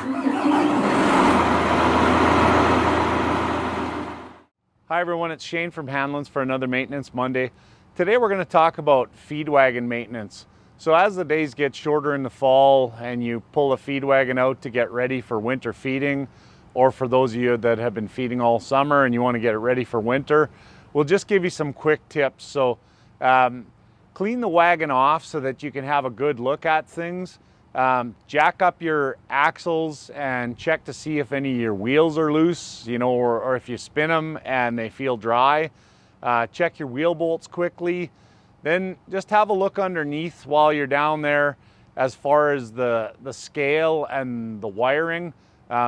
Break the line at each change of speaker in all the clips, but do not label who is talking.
Hi everyone, it's Shane from Hanlon's for another Maintenance Monday. Today we're going to talk about feed wagon maintenance. So as the days get shorter in the fall and you pull a feed wagon out to get ready for winter feeding, or for those of you that have been feeding all summer and you want to get it ready for winter, we'll just give you some quick tips. So clean the wagon off so that you can have a good look at things. Jack up your axles and check to see if any of your wheels are loose, or if you spin them and they feel dry. Check your wheel bolts quickly. Then just have a look underneath while you're down there as far as the scale and the wiring.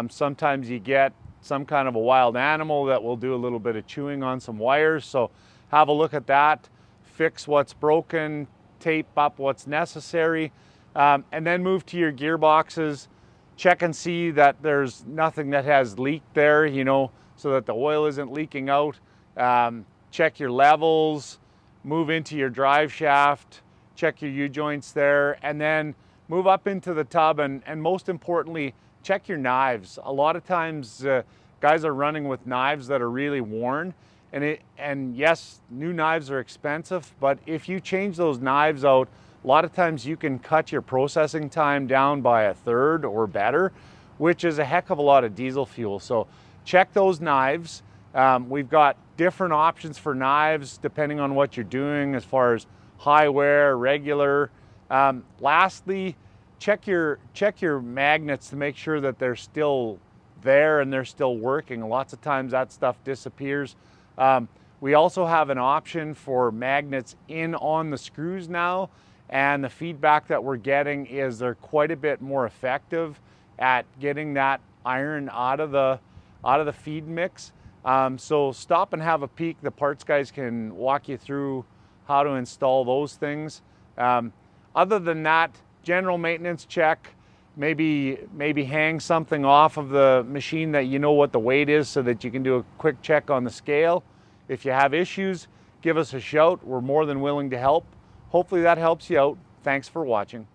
Sometimes you get some kind of a wild animal that will do a little bit of chewing on some wires. So have a look at that, fix what's broken, tape up what's necessary. And then move to your gearboxes, check and see that there's nothing that has leaked there, so that the oil isn't leaking out. Check your levels, move into your drive shaft, check your U-joints there, and then move up into the tub and most importantly, check your knives. A lot of times guys are running with knives that are really worn, and yes, new knives are expensive, but if you change those knives out, a lot of times you can cut your processing time down by a third or better, which is a heck of a lot of diesel fuel. So check those knives. We've got different options for knives depending on what you're doing as far as high wear, regular. Lastly, check your magnets to make sure that they're still there and they're still working. Lots of times that stuff disappears. We also have an option for magnets in on the screws now. And the feedback that we're getting is they're quite a bit more effective at getting that iron out of the feed mix. So stop and have a peek. The parts guys can walk you through how to install those things. Other than that, general maintenance check, maybe hang something off of the machine that you know what the weight is so that you can do a quick check on the scale. If you have issues, give us a shout. We're more than willing to help. Hopefully that helps you out. Thanks for watching.